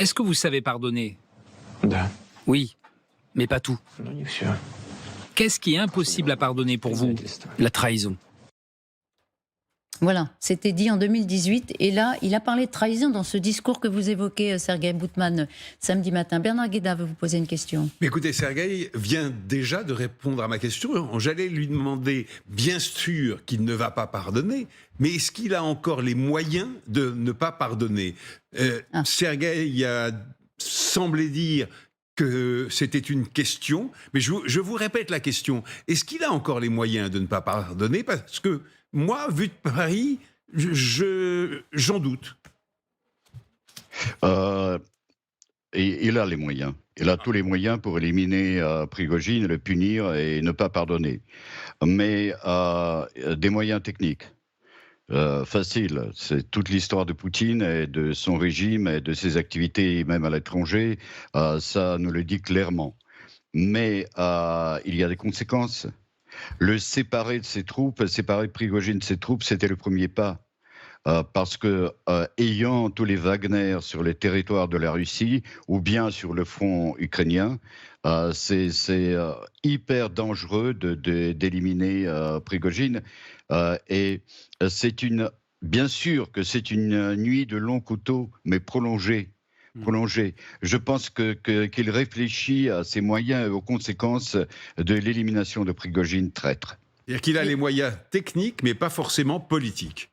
Est-ce que vous savez pardonner? Да, Oui, mais pas tout. но не все. Qu'est-ce qui est impossible à pardonner pour vous? La trahison. Voilà, c'était dit en 2018. Et là, il a parlé de trahison dans ce discours que vous évoquez, Sergueï Boutman, samedi matin. Bernard Guetta veut vous poser une question. Mais écoutez, Sergueï vient déjà de répondre à ma question. J'allais lui demander, bien sûr qu'il ne va pas pardonner, mais est-ce qu'il a encore les moyens de ne pas pardonner? Sergueï a semblé dire que c'était une question, mais je vous répète la question. Est-ce qu'il a encore les moyens de ne pas pardonner? Parce que moi, vu de Paris, j'en doute. Et il a les moyens. Il a tous les moyens pour éliminer Prigojine, le punir et ne pas pardonner. Mais des moyens techniques. Facile, c'est toute l'histoire de Poutine et de son régime et de ses activités même à l'étranger, ça nous le dit clairement. Mais il y a des conséquences. Le séparer de ses troupes, séparer Prigojine de ses troupes, c'était le premier pas. Parce que ayant tous les Wagner sur les territoires de la Russie ou bien sur le front ukrainien, c'est hyper dangereux d'éliminer Prigojine. Et bien sûr que c'est une nuit de long couteau, mais prolongée. Je pense qu'il réfléchit à ses moyens et aux conséquences de l'élimination de Prigojine traître. C'est-à-dire qu'il a les moyens techniques, mais pas forcément politiques.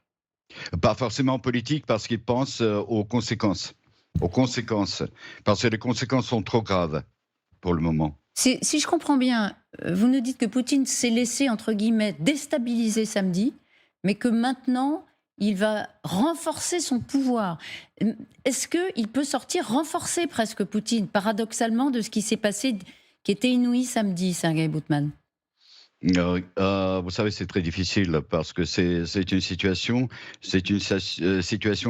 Pas forcément politique, parce qu'il pense aux conséquences. Parce que les conséquences sont trop graves pour le moment. Si je comprends bien, vous nous dites que Poutine s'est laissé, entre guillemets, déstabiliser samedi, mais que maintenant, il va renforcer son pouvoir. Est-ce qu'il peut sortir renforcé presque Poutine, paradoxalement, de ce qui s'est passé, qui était inouï samedi, Sergueï Boutman? Vous savez, c'est très difficile parce que c'est une situation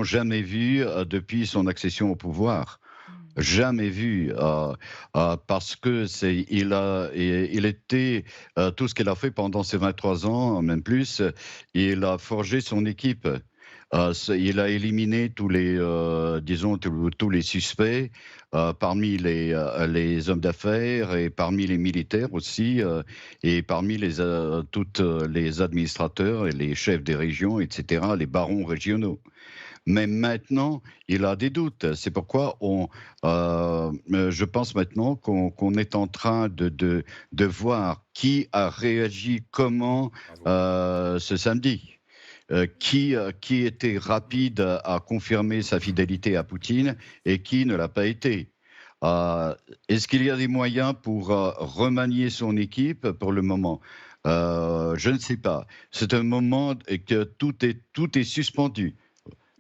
jamais vue depuis son accession au pouvoir. Jamais vue, parce que il était tout ce qu'il a fait pendant ces 23 ans, même plus. Il a forgé son équipe. Il a éliminé tous les suspects parmi les hommes d'affaires et parmi les militaires aussi, et parmi toutes les administrateurs et les chefs des régions, etc., les barons régionaux. Mais maintenant, il a des doutes. C'est pourquoi je pense maintenant qu'on est en train de voir qui a réagi comment ce samedi. Qui était rapide à confirmer sa fidélité à Poutine et qui ne l'a pas été. Est-ce qu'il y a des moyens pour remanier son équipe pour le moment? Je ne sais pas. C'est un moment que tout est suspendu.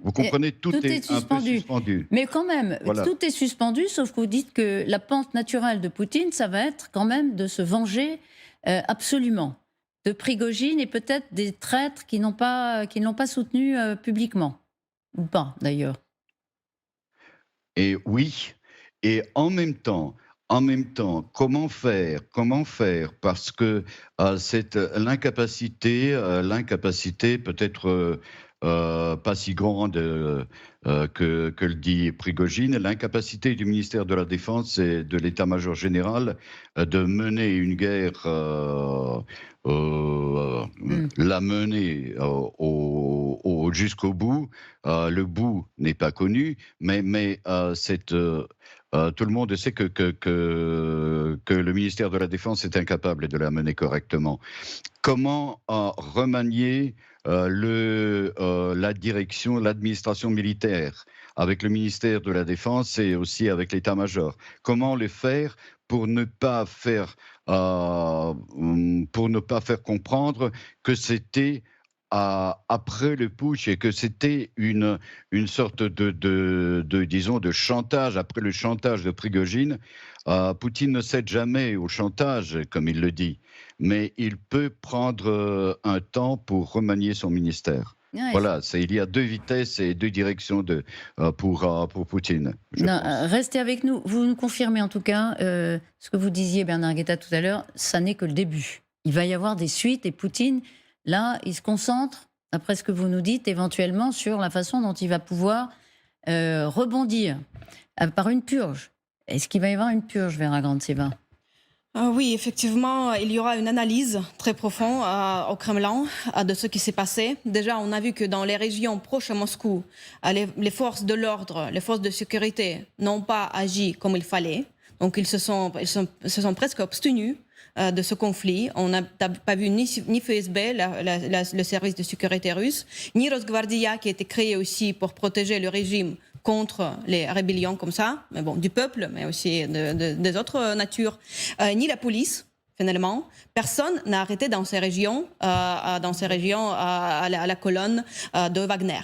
Vous comprenez, tout est un peu suspendu. Mais quand même, voilà. Tout est suspendu, sauf que vous dites que la pente naturelle de Poutine, ça va être quand même de se venger absolument de Prigojine et peut-être des traîtres qui ne l'ont pas soutenu publiquement. Ou pas, d'ailleurs. Et oui, et en même temps, comment faire? Parce que c'est l'incapacité peut-être pas si grande que le dit Prigojine, l'incapacité du ministère de la Défense et de l'état-major général de mener une guerre, la mener jusqu'au bout. Le bout n'est pas connu, mais tout le monde sait que le ministère de la Défense est incapable de la mener correctement. Comment remanier la direction, l'administration militaire avec le ministère de la Défense et aussi avec l'état-major? Comment le faire pour ne pas faire comprendre que c'était après le putsch et que c'était une sorte de chantage, après le chantage de Prigojine. Poutine ne cède jamais au chantage, comme il le dit, mais il peut prendre un temps pour remanier son ministère. Ouais, voilà, il y a deux vitesses et deux directions pour Poutine. Restez avec nous. Vous nous confirmez en tout cas ce que vous disiez, Bernard Guetta, tout à l'heure, ça n'est que le début. Il va y avoir des suites et Poutine, là, il se concentre, après ce que vous nous dites, éventuellement sur la façon dont il va pouvoir rebondir. par une purge. Est-ce qu'il va y avoir une purge, Vera Grantseva? Oui, effectivement, il y aura une analyse très profonde au Kremlin de ce qui s'est passé. Déjà, on a vu que dans les régions proches à Moscou, les forces de l'ordre, les forces de sécurité n'ont pas agi comme il fallait. Donc, ils se sont presque abstenus de ce conflit. On n'a pas vu ni FSB, le service de sécurité russe, ni Rosgvardia, qui a été créé aussi pour protéger le régime contre les rébellions comme ça, mais bon, du peuple, mais aussi des autres natures, ni la police, finalement. Personne n'a arrêté dans ces régions, à la colonne de Wagner.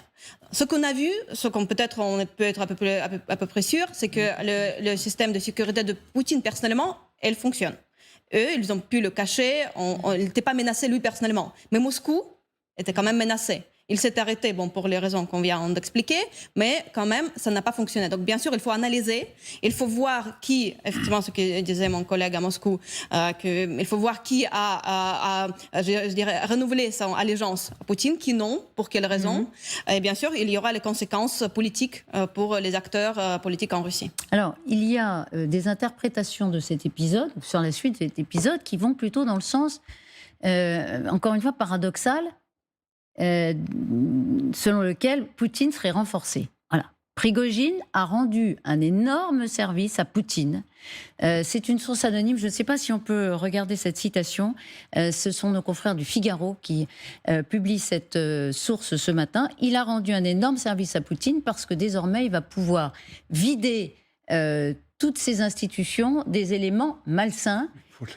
Ce qu'on a vu, ce qu'on peut-être on peut être à peu près sûr, c'est que le système de sécurité de Poutine, personnellement, elle fonctionne. Eux, ils ont pu le cacher, il n'était pas menacé lui personnellement. Mais Moscou était quand même menacé. Il s'est arrêté, bon, pour les raisons qu'on vient d'expliquer, mais quand même, ça n'a pas fonctionné. Donc, bien sûr, il faut analyser, il faut voir qui, effectivement, ce que disait mon collègue à Moscou, il faut voir qui je dirais, renouvelé son allégeance à Poutine, qui non, pour quelles raisons. Et bien sûr, il y aura les conséquences politiques pour les acteurs politiques en Russie. Alors, il y a des interprétations de cet épisode, sur la suite de cet épisode, qui vont plutôt dans le sens, encore une fois, paradoxal, selon lequel Poutine serait renforcé. Voilà. Prigojine a rendu un énorme service à Poutine. C'est une source anonyme, je ne sais pas si on peut regarder cette citation. Ce sont nos confrères du Figaro qui publient cette source ce matin. Il a rendu un énorme service à Poutine parce que désormais il va pouvoir vider toutes ces institutions des éléments malsains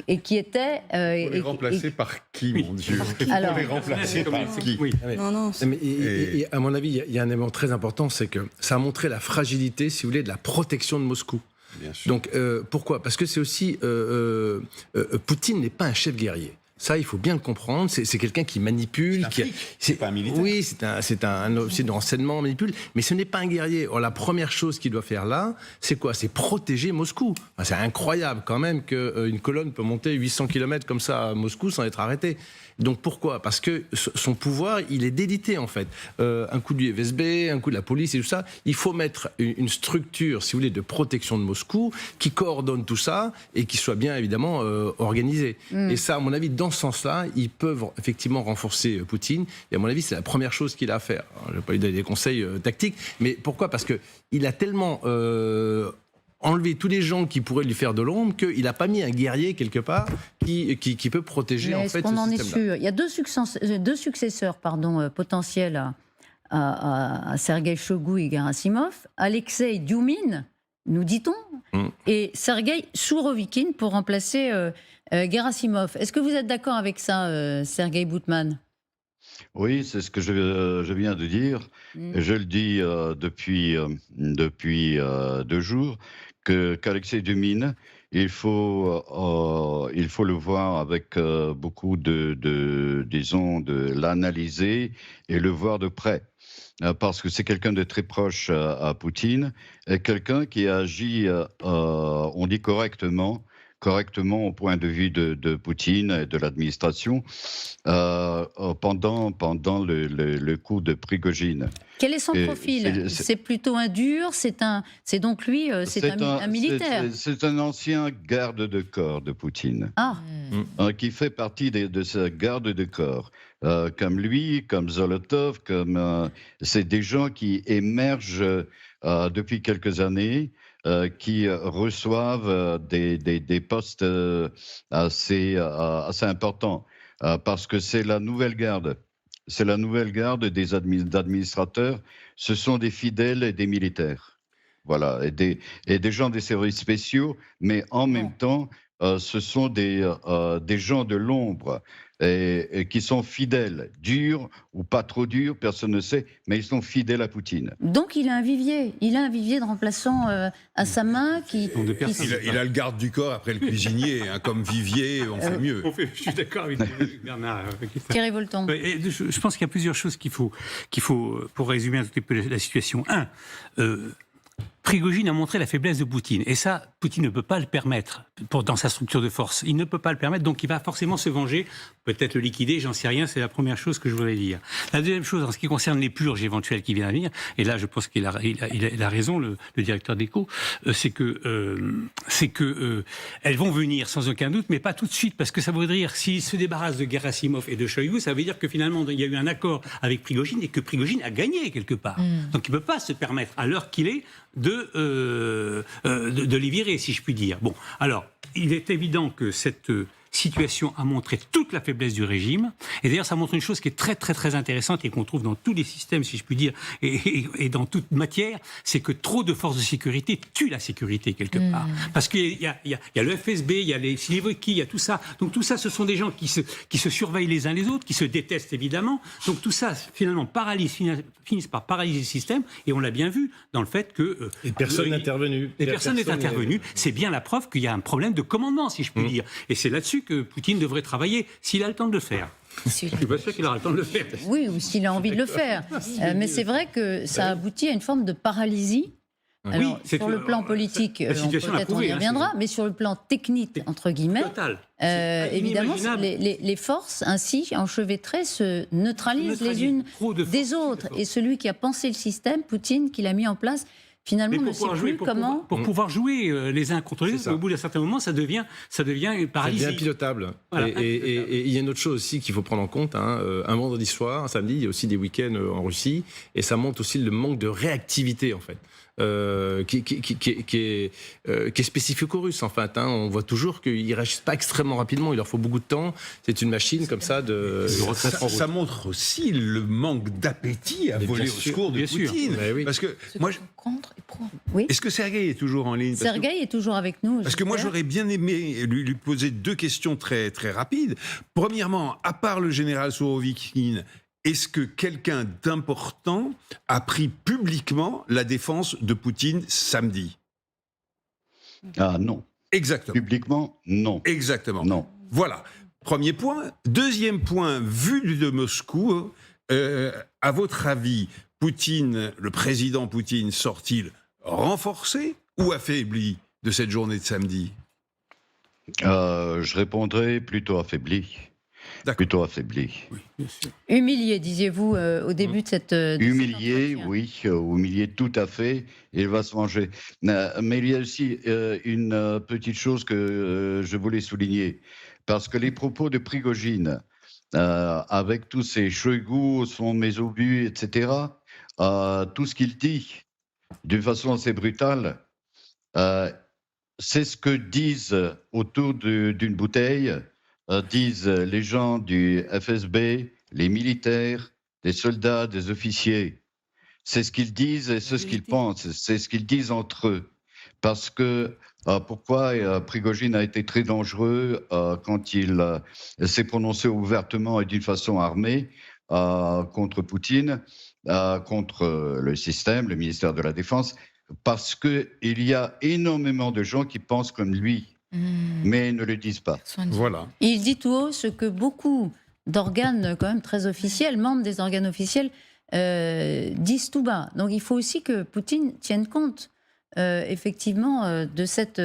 et qui étaient... Pour les remplacer par qui, mon Dieu? Alors, pour les remplacer par qui? Oui. Non, Et à mon avis, il y a un élément très important, c'est que ça a montré la fragilité, si vous voulez, de la protection de Moscou. Bien sûr. Donc, pourquoi? Parce que c'est aussi... Poutine n'est pas un chef guerrier. Ça, il faut bien le comprendre. C'est quelqu'un qui manipule. C'est pas un militaire. Oui, c'est un officier de renseignement, manipule. Mais ce n'est pas un guerrier. Or, la première chose qu'il doit faire là, c'est quoi? C'est protéger Moscou. Enfin, c'est incroyable quand même qu'une colonne peut monter 800 km comme ça à Moscou sans être arrêtée. Donc pourquoi? Parce que son pouvoir, il est délité en fait. Un coup du FSB, un coup de la police et tout ça. Il faut mettre une structure, si vous voulez, de protection de Moscou qui coordonne tout ça et qui soit bien évidemment organisée. Et ça, à mon avis, dans ce sens-là, ils peuvent effectivement renforcer Poutine. Et à mon avis, c'est la première chose qu'il a à faire. Alors, je ne vais pas lui donner des conseils tactiques, mais pourquoi? Parce qu'il a tellement... enlever tous les gens qui pourraient lui faire de l'ombre, qu'il n'a pas mis un guerrier quelque part qui peut protéger en fait ce système-là. Est-ce qu'on en est sûr? Il y a deux successeurs potentiels à Sergueï Shoigu et Gerasimov, Alexei Dioumine, nous dit-on, et Sergueï Sourovikine pour remplacer Gerasimov. Est-ce que vous êtes d'accord avec ça, Sergueï Boutman? Oui, c'est ce que je viens de dire. Je le dis depuis 2 jours, qu'Alexei Dioumine, il faut le voir avec beaucoup disons, de l'analyser et le voir de près. Parce que c'est quelqu'un de très proche à Poutine, et quelqu'un qui agit, on dit correctement au point de vue de Poutine et de l'administration pendant le coup de Prigojine. Quel est son profil? C'est plutôt un dur, c'est donc lui, c'est un militaire. C'est un ancien garde de corps de Poutine, qui fait partie de sa garde de corps. Comme lui, comme Zolotov, c'est des gens qui émergent depuis quelques années, qui reçoivent des postes assez importants, parce que c'est la nouvelle garde. C'est la nouvelle garde des administrateurs. Ce sont des fidèles et des militaires. Voilà, et des gens des services spéciaux, mais en même temps, ce sont des gens de l'ombre et qui sont fidèles, durs ou pas trop durs, personne ne sait, mais ils sont fidèles à Poutine. Donc il a un vivier de remplaçants à sa main qui... Il a le garde du corps après le cuisinier, hein, comme vivier, on fait mieux. Je suis d'accord avec Bernard. Thierry Volton. Je pense qu'il y a plusieurs choses qu'il faut pour résumer un petit peu la situation. Prigojine a montré la faiblesse de Poutine. Et ça, Poutine ne peut pas le permettre dans sa structure de force. Il ne peut pas le permettre, donc il va forcément se venger, peut-être le liquider, j'en sais rien, c'est la première chose que je voudrais dire. La deuxième chose, en ce qui concerne les purges éventuelles qui viennent à venir, et là je pense qu'il a raison, le directeur d'Echo, c'est que elles vont venir sans aucun doute, mais pas tout de suite, parce que ça voudrait dire, s'il se débarrasse de Gerasimov et de Shoigu, ça veut dire que finalement il y a eu un accord avec Prigojine et que Prigojine a gagné quelque part. Donc il ne peut pas se permettre, à l'heure qu'il est, de les virer, si je puis dire. Bon, alors, il est évident que cette situation a montré toute la faiblesse du régime. Et d'ailleurs, ça montre une chose qui est très, très, très intéressante et qu'on trouve dans tous les systèmes, si je puis dire, et dans toute matière, c'est que trop de forces de sécurité tuent la sécurité, quelque part. Parce qu'il y a le FSB, il y a les Siliviki, il y a tout ça. Donc tout ça, ce sont des gens qui se surveillent les uns les autres, qui se détestent évidemment. Donc tout ça, finalement, finissent par paralyser le système. Et on l'a bien vu dans le fait que... Et personne n'est intervenu. Et personne n'est intervenu. C'est bien la preuve qu'il y a un problème de commandement, si je puis dire. Et c'est là-dessus que Poutine devrait travailler, s'il a le temps de le faire. Je suis pas sûr qu'il aura le temps de le faire. Oui, ou s'il a envie de le faire. Mais c'est vrai que ça aboutit à une forme de paralysie. Alors, oui, sur le plan politique, peut-être on y hein, reviendra, mais sur le plan technique, entre guillemets, évidemment, les forces ainsi enchevêtrées se neutralisent les unes des autres. Et celui qui a pensé le système, Poutine, qui l'a mis en place, finalement, ne sait plus comment... Pour pouvoir jouer les uns contre les autres, au bout d'un certain moment, ça devient paralysie. Ça devient pilotable. Voilà. Et il y a une autre chose aussi qu'il faut prendre en compte. Un vendredi soir, un samedi, il y a aussi des week-ends en Russie. Et ça montre aussi le manque de réactivité, en fait. Qui est spécifique aux Russes, en fait. On voit toujours qu'ils ne réagissent pas extrêmement rapidement. Il leur faut beaucoup de temps. C'est une machine comme ça de retraite en route. Ça montre aussi le manque d'appétit à voler au secours de Poutine. Oui. Parce que moi, Oui. est-ce que Sergueï est toujours en ligne? Sergueï est toujours avec nous. Parce que moi, j'aurais bien aimé lui poser deux questions très, très rapides. Premièrement, à part le général Sourovikine, est-ce que quelqu'un d'important a pris publiquement la défense de Poutine samedi? Ah non. Exactement. Publiquement, non. Exactement. Non. Voilà. Premier point. Deuxième point, vu de Moscou, à votre avis, Poutine, le président Poutine, sort-il renforcé ou affaibli de cette journée de samedi? Je répondrai plutôt affaibli. Plutôt affaibli. Oui, bien sûr. Humilié, disiez-vous au début de cette... Humilié, oui, humilié tout à fait. Il va se venger. Mais il y a aussi une petite chose que je voulais souligner. Parce que les propos de Prigojine, avec tous ces Shoigu, son mésobus, etc., tout ce qu'il dit, d'une façon assez brutale, c'est ce que disent autour d'une bouteille, disent les gens du FSB, les militaires, des soldats, des officiers. C'est ce qu'ils disent et c'est ce qu'ils pensent. C'est ce qu'ils disent entre eux. Parce que pourquoi Prigojine a été très dangereux quand il s'est prononcé ouvertement et d'une façon armée contre Poutine, contre le système, le ministère de la Défense, parce qu'il y a énormément de gens qui pensent comme lui. Mais ne le disent pas. Voilà. Il dit tout haut ce que beaucoup d'organes quand même très officiels, membres des organes officiels, disent tout bas. Donc il faut aussi que Poutine tienne compte effectivement de cette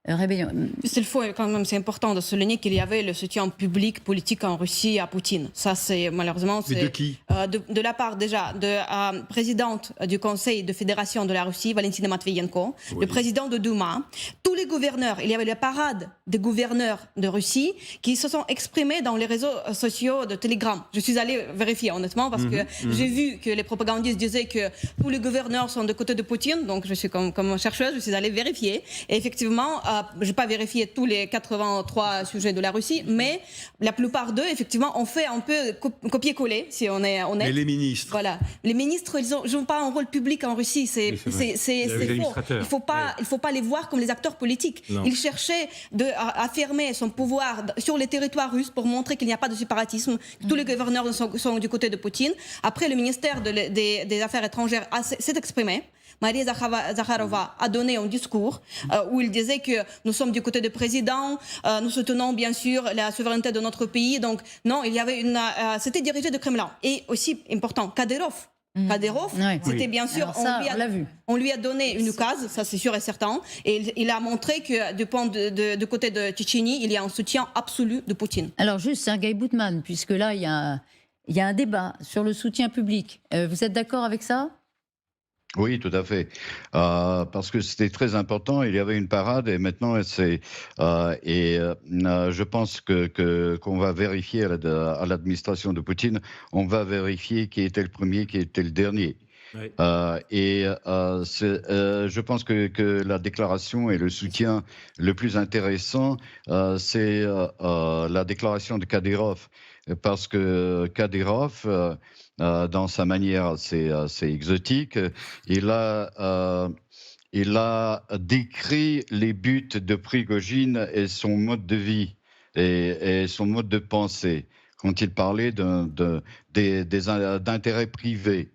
rébellion. Il faut quand même, c'est important de souligner qu'il y avait le soutien public, politique en Russie à Poutine. Ça, c'est malheureusement... Mais de qui? De la part déjà de la présidente du Conseil de fédération de la Russie, Valentina Matvienko, oui. Le président de Douma, tous les gouverneurs. Il y avait la parade des gouverneurs de Russie qui se sont exprimés dans les réseaux sociaux de Telegram. Je suis allée vérifier honnêtement parce que j'ai vu que les propagandistes disaient que tous les gouverneurs sont de côté de Poutine. Donc je suis comme chercheuse, je suis allée vérifier. Et effectivement... je n'ai pas vérifié tous les 83 sujets de la Russie, mais la plupart d'eux, effectivement, ont fait un peu copier-coller, si on est honnête. Mais les ministres. Voilà. Les ministres, ils n'ont pas un rôle public en Russie. C'est faux. Il ne faut pas les voir comme les acteurs politiques. Non. Ils cherchaient à affirmer son pouvoir sur les territoires russes pour montrer qu'il n'y a pas de séparatisme. Tous les gouverneurs sont du côté de Poutine. Après, le ministère des Affaires étrangères s'est exprimé. Maria Zakharova a donné un discours où il disait que nous sommes du côté du président, nous soutenons bien sûr la souveraineté de notre pays. Donc non, il y avait c'était dirigé du Kremlin. Et aussi important, Kadyrov Kadyrov, Ouais. c'était bien sûr, Alors ça, on l'a vu. on lui a donné une case, ça c'est sûr et certain, et il a montré que du côté de Tchétchénie, il y a un soutien absolu de Poutine. Alors juste, Sergueï Boutman, puisque là, il y a un débat sur le soutien public. Vous êtes d'accord avec ça ? Oui, tout à fait. Parce que c'était très important. Il y avait une parade et maintenant, je pense qu'on va vérifier à l'administration de Poutine, on va vérifier qui était le premier, qui était le dernier. Oui. Je pense que la déclaration et le soutien le plus intéressant, c'est la déclaration de Kadyrov. Parce que Kadyrov, dans sa manière assez exotique, il a décrit les buts de Prigojine et son mode de vie et son mode de pensée quand il parlait d'intérêts privés.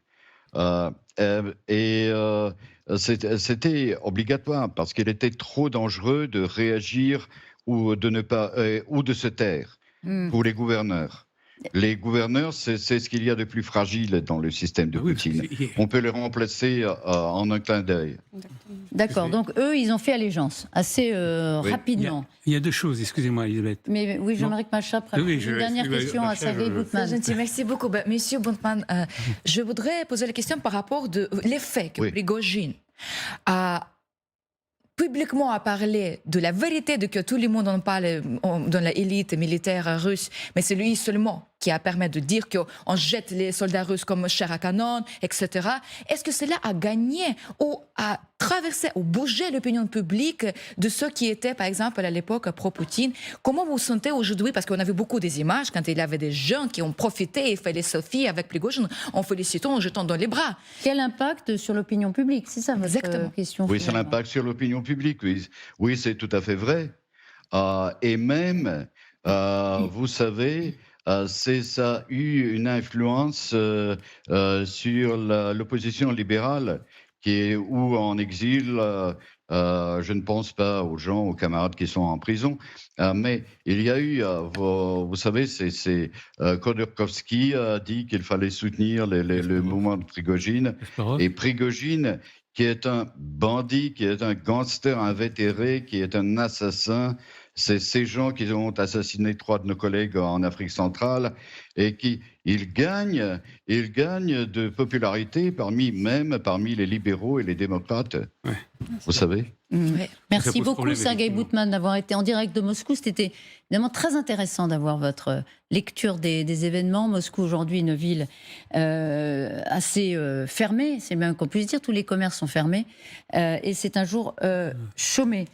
C'était obligatoire parce qu'il était trop dangereux de réagir ou de ne pas ou de se taire pour les gouverneurs. Les gouverneurs, c'est ce qu'il y a de plus fragile dans le système de Oui, Poutine. On peut les remplacer en un clin d'œil. D'accord, donc eux, ils ont fait allégeance assez rapidement. Il y a deux choses, excusez-moi Elisabeth. Mais oui, Jean-Marie Machap, Oui, une dernière question à Sergueï Boutman. C'est gentil, merci beaucoup. Monsieur Boutman, je voudrais poser la question par rapport de l'effet que Prigojine a publiquement parlé de la vérité de que tout le monde en parle dans l'élite militaire russe, mais c'est lui seulement qui a permis de dire qu'on jette les soldats russes comme chair à canon, etc. Est-ce que cela a gagné ou a traversé ou bougé l'opinion publique de ceux qui étaient, par exemple, à l'époque pro-Poutine? Comment vous sentez aujourd'hui? Parce qu'on a vu beaucoup des images quand il y avait des jeunes qui ont profité et fait les selfies avec Prigojine en félicitant, en jetant dans les bras. Quel impact sur l'opinion publique? C'est ça votre question? Oui, c'est l'impact sur l'opinion publique. Oui, c'est tout à fait vrai. Et même, vous savez, ça a eu une influence sur l'opposition libérale ou en exil. Je ne pense pas aux gens, aux camarades qui sont en prison, mais il y a eu, vous savez, c'est Khodorkovsky a dit qu'il fallait soutenir le mouvement de Prigojine. Et Prigojine, qui est un bandit, qui est un gangster invétéré, qui est un assassin. C'est ces gens qui ont assassiné 3 de nos collègues en Afrique centrale et ils gagnent de popularité parmi les libéraux et les démocrates. Ouais. Vous savez. Merci beaucoup, problème, Sergueï Boutman, d'avoir été en direct de Moscou. C'était évidemment très intéressant d'avoir votre lecture des événements. Moscou, aujourd'hui, une ville assez fermée, c'est le même qu'on puisse dire. Tous les commerces sont fermés et c'est un jour chômé.